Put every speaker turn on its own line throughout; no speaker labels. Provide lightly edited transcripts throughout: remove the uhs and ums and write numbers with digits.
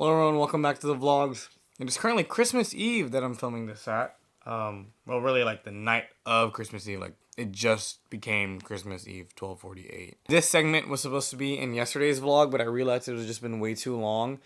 Hello everyone, welcome back to the vlogs. It is currently Christmas Eve that I'm filming this at. Well, really like the night of Christmas Eve. Like it just became Christmas Eve, 12:48. This segment was supposed to be in yesterday's vlog, but I realized it was just been way too long,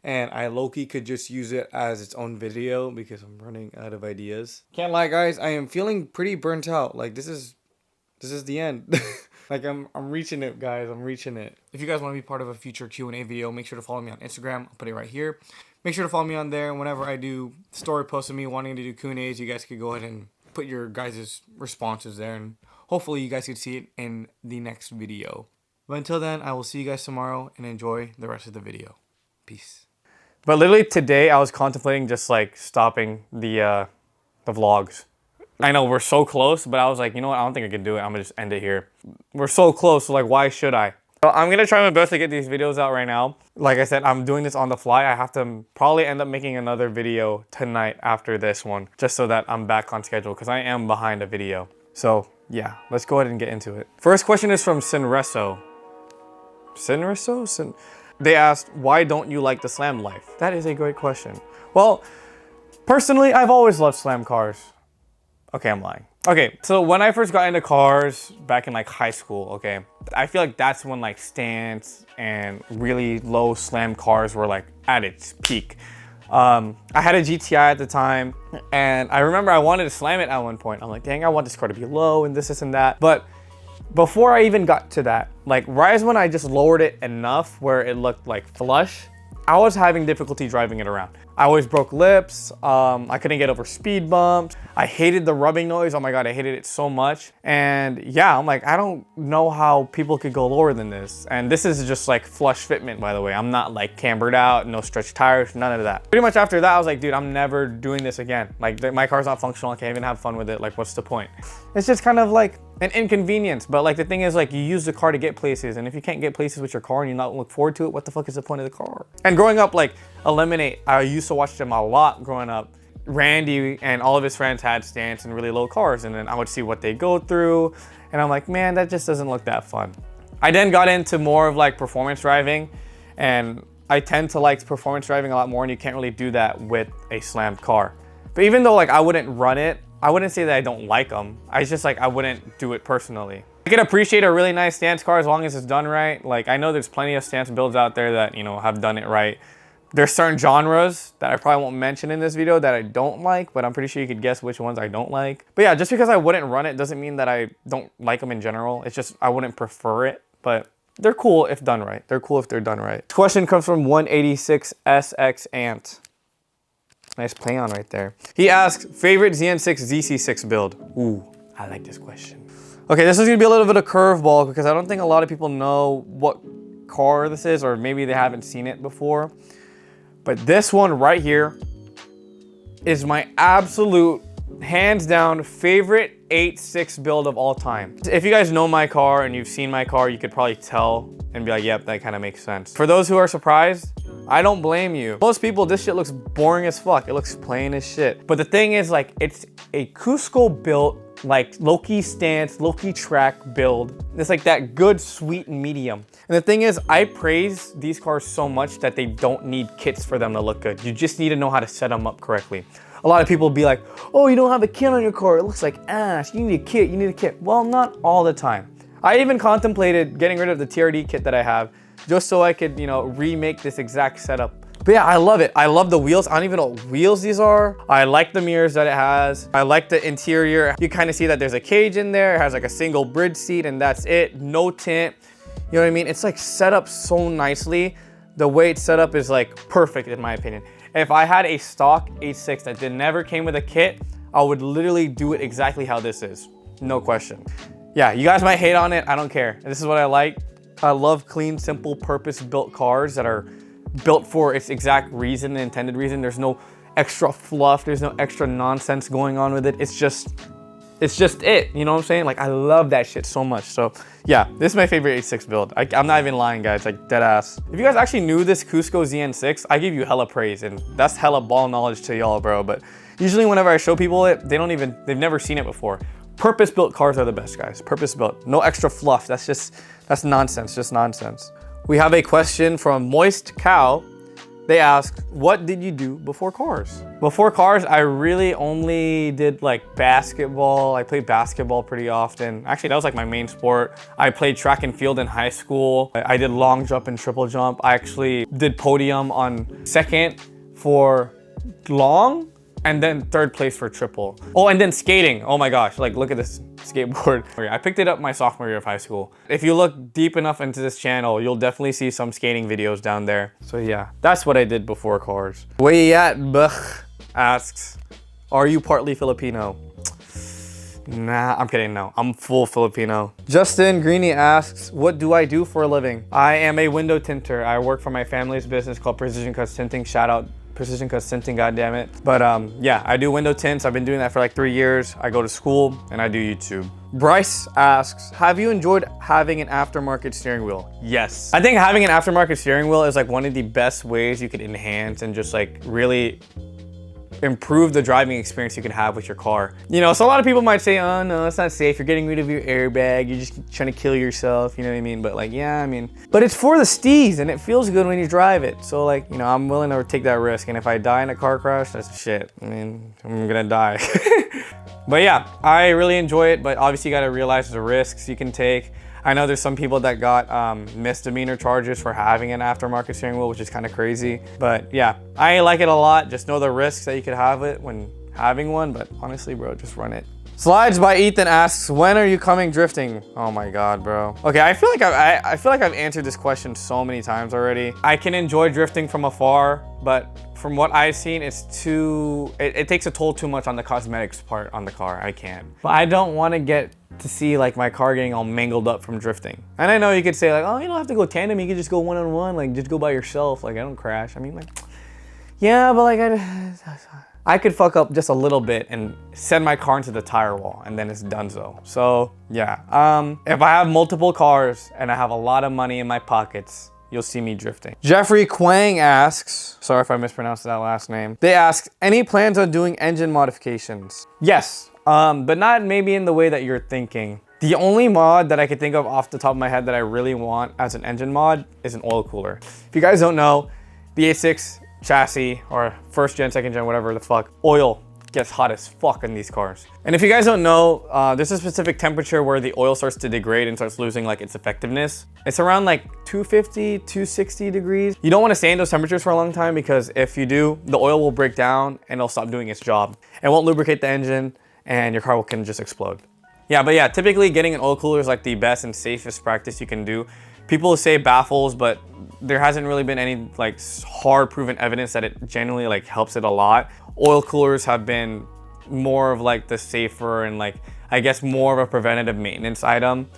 and I low-key could just use it as its own video because I'm running out of ideas. Can't lie, guys, I am feeling pretty burnt out. Like this is the end. Like I'm reaching it, guys. I'm reaching it. If you guys want to be part of a future Q&A video, make sure to follow me on Instagram. I'll put it right here. Make sure to follow me on there. And whenever I do story posts of me wanting to do Q&As, you guys could go ahead and put your guys' responses there. And hopefully you guys could see it in the next video. But until then, I will see you guys tomorrow and enjoy the rest of the video. Peace. But literally today, I was contemplating just like stopping the vlogs. I know we're so close, but I was like, you know what? I don't think I can do it. I'm gonna just end it here. We're so close, so like, why should I? So I'm gonna try my best to get these videos out right now. Like I said, I'm doing this on the fly. I have to probably end up making another video tonight after this one, just so that I'm back on schedule, because I am behind a video. So yeah, let's go ahead and get into it. First question is from Sinreso. Sinreso? They asked, why don't you like the slam life? That is a great question. Well, personally, I've always loved slam cars. Okay, I'm lying. Okay, so when I first got into cars back in like high school, okay, I feel like that's when like stance and really low slam cars were like at its peak. I had a GTI at the time, and I remember I wanted to slam it at one point. I'm like, dang, I want this car to be low and this and that. But before I even got to that, like right when I just lowered it enough where it looked like flush, I was having difficulty driving it around. I always broke lips. I couldn't get over speed bumps. I hated the rubbing noise. Oh my God, I hated it so much. And yeah, I'm like, I don't know how people could go lower than this. And this is just like flush fitment, by the way. I'm not like cambered out, no stretch tires, none of that. Pretty much after that, I was like, dude, I'm never doing this again. Like my car's not functional. I can't even have fun with it. Like, what's the point? It's just kind of like an inconvenience. But like the thing is, like, you use the car to get places. And if you can't get places with your car and you not look forward to it, what the fuck is the point of the car? And growing up, like Eliminate, I used to watch them a lot growing up. Randy and all of his friends had stance and really low cars, and then I would see what they go through, and I'm like, man, that just doesn't look that fun. I then got into more of like performance driving, and I tend to like performance driving a lot more, and you can't really do that with a slammed car. But even though like I wouldn't run it, I wouldn't say that I don't like them. I just like, I wouldn't do it personally. I can appreciate a really nice stance car as long as it's done right. Like I know there's plenty of stance builds out there that, you know, have done it right. There's certain genres that I probably won't mention in this video that I don't like, but I'm pretty sure you could guess which ones I don't like. But yeah, just because I wouldn't run it doesn't mean that I don't like them in general. It's just I wouldn't prefer it, but they're cool if done right. They're cool if they're done right. This question comes from 186SX Ant. Nice play on right there. He asks, favorite ZN6 ZC6 build? Ooh, I like this question. Okay, this is gonna be a little bit of curveball because I don't think a lot of people know what car this is, or maybe they haven't seen it before. But this one right here is my absolute, hands down, favorite 8.6 build of all time. If you guys know my car and you've seen my car, you could probably tell and be like, yep, that kind of makes sense. For those who are surprised, I don't blame you. Most people, this shit looks boring as fuck. It looks plain as shit. But the thing is, like, it's a Cusco built, like low-key stance, low-key track build. It's like that good, sweet medium. And the thing is, I praise these cars so much that they don't need kits for them to look good. You just need to know how to set them up correctly. A lot of people be like, oh, you don't have a kit on your car. It looks like ass. You need a kit, you need a kit. Well, not all the time. I even contemplated getting rid of the TRD kit that I have just so I could, you know, remake this exact setup. But yeah, I love it. I love the wheels. I don't even know what wheels these are. I like the mirrors that it has. I like the interior. You kind of see that there's a cage in there. It has like a single bridge seat and that's it. No tint. You know what I mean? It's like set up so nicely. The way it's set up is like perfect in my opinion. If I had a stock 8.6 that never came with a kit, I would literally do it exactly how this is. No question. Yeah, you guys might hate on it. I don't care. This is what I like. I love clean, simple, purpose-built cars that are built for its exact reason, the intended reason. There's no extra fluff. There's no extra nonsense going on with it. It's just it. You know what I'm saying? Like, I love that shit so much. So yeah, this is my favorite 8.6 build. I'm not even lying, guys, like dead ass. If you guys actually knew this Cusco ZN6, I give you hella praise, and that's hella ball knowledge to y'all, bro. But usually whenever I show people it, they've never seen it before. Purpose-built cars are the best, guys. Purpose-built. No extra fluff. That's nonsense. Just nonsense. We have a question from Moist Cow. They asked, what did you do before cars? Before cars, I really only did like basketball. I played basketball pretty often. Actually, that was like my main sport. I played track and field in high school. I did long jump and triple jump. I actually did podium on second for long, and then third place for triple. Oh, and then skating. Oh my gosh, like look at this skateboard. I picked it up my sophomore year of high school. If you look deep enough into this channel, you'll definitely see some skating videos down there. So yeah, that's what I did before cars. Where you at, Bugh asks, are you partly Filipino? Nah, I'm kidding, no. I'm full Filipino. Justin Greeny asks, what do I do for a living? I am a window tinter. I work for my family's business called Precision Cuts Tinting. Shout out Precision Cuts Tinting, goddammit. But yeah, I do window tints. I've been doing that for like 3 years. I go to school and I do YouTube. Bryce asks, have you enjoyed having an aftermarket steering wheel? Yes. I think having an aftermarket steering wheel is like one of the best ways you could enhance and just like really improve the driving experience you can have with your car. You know, so a lot of people might say, oh no, it's not safe. You're getting rid of your airbag. You're just trying to kill yourself. You know what I mean? But like, yeah, I mean, but it's for the steez and it feels good when you drive it. So like, you know, I'm willing to take that risk. And if I die in a car crash, that's shit. I mean, I'm gonna die. But yeah, I really enjoy it. But obviously you gotta realize the risks you can take. I know there's some people that got misdemeanor charges for having an aftermarket steering wheel, which is kind of crazy. But yeah, I like it a lot. Just know the risks that you could have it when having one. But honestly, bro, just run it. Slides by Ethan asks, when are you coming drifting? Oh my God, bro. Okay, I feel like I've answered this question so many times already. I can enjoy drifting from afar, but from what I've seen, it takes a toll too much on the cosmetics part on the car. I can't. But I don't want to get to see like my car getting all mangled up from drifting. And I know you could say like, oh, you don't have to go tandem, you could just go one-on-one, like just go by yourself, like I don't crash. I mean, like, yeah, but like I could fuck up just a little bit and send my car into the tire wall and then it's donezo. So yeah, if I have multiple cars and I have a lot of money in my pockets, you'll see me drifting. Jeffrey Quang asks, sorry if I mispronounced that last name. They ask, any plans on doing engine modifications? Yes. But not maybe in the way that you're thinking. The only mod that I could think of off the top of my head that I really want as an engine mod is an oil cooler. If you guys don't know, the A6 chassis or first gen, second gen, whatever the fuck, oil gets hot as fuck in these cars. And if you guys don't know, there's a specific temperature where the oil starts to degrade and starts losing like its effectiveness. It's around like 250, 260 degrees. You don't want to stay in those temperatures for a long time because if you do, the oil will break down and it'll stop doing its job. It won't lubricate the engine and your car can just explode. Yeah, but yeah, typically getting an oil cooler is like the best and safest practice you can do. People say baffles, but there hasn't really been any like hard proven evidence that it genuinely like helps it a lot. Oil coolers have been more of like the safer and like, I guess more of a preventative maintenance item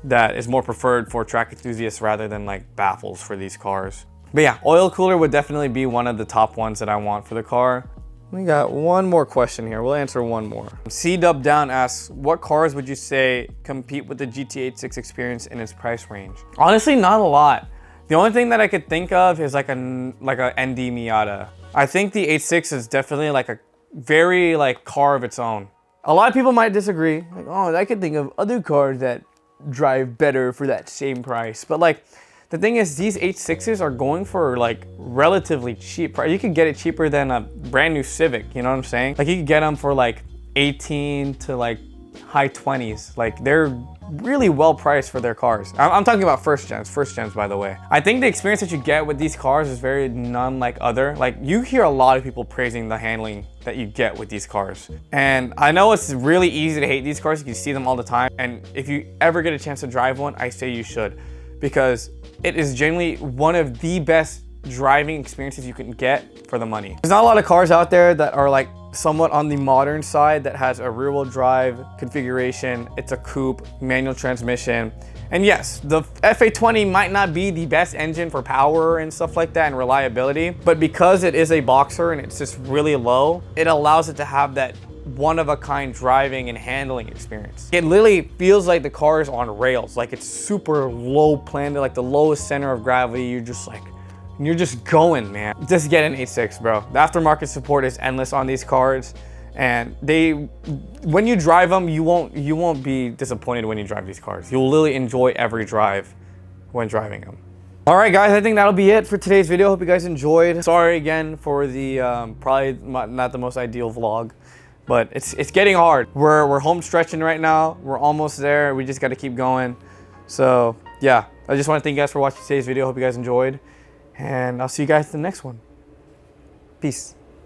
that is more preferred for track enthusiasts rather than like baffles for these cars. But yeah, oil cooler would definitely be one of the top ones that I want for the car. We got one more question here. We'll answer one more. C-Dub Down asks, what cars would you say compete with the GT86 experience in its price range? Honestly, not a lot. The only thing that I could think of is like a ND Miata. I think the 86 is definitely like a very like car of its own. A lot of people might disagree. Like, oh, I could think of other cars that drive better for that same price. But like, the thing is, these 86s are going for like relatively cheap. You could get it cheaper than a brand new Civic, you know what I'm saying? Like you could get them for like 18 to like high 20s. Like they're really well priced for their cars. I'm talking about first gens by the way. I think the experience that you get with these cars is very none like other. Like you hear a lot of people praising the handling that you get with these cars. And I know it's really easy to hate these cars. You can see them all the time. And if you ever get a chance to drive one, I say you should, because it is genuinely one of the best driving experiences you can get for the money. There's not a lot of cars out there that are like somewhat on the modern side that has a rear-wheel drive configuration. It's a coupe, manual transmission. And yes, the FA20 might not be the best engine for power and stuff like that and reliability, but because it is a boxer and it's just really low, it allows it to have that one-of-a-kind driving and handling experience. It literally feels like the car is on rails, like it's super low planted, like the lowest center of gravity. You're just going, man. Just get an 86, bro. The aftermarket support is endless on these cars, and when you drive them, you won't be disappointed when you drive these cars. You'll literally enjoy every drive when driving them. All right, guys, I think that'll be it for today's video. Hope you guys enjoyed. Sorry again for the probably not the most ideal vlog, but it's getting hard. We're home stretching right now. We're almost there. We just got to keep going. So yeah, I just want to thank you guys for watching today's video. Hope you guys enjoyed, and I'll see you guys in the next one. Peace.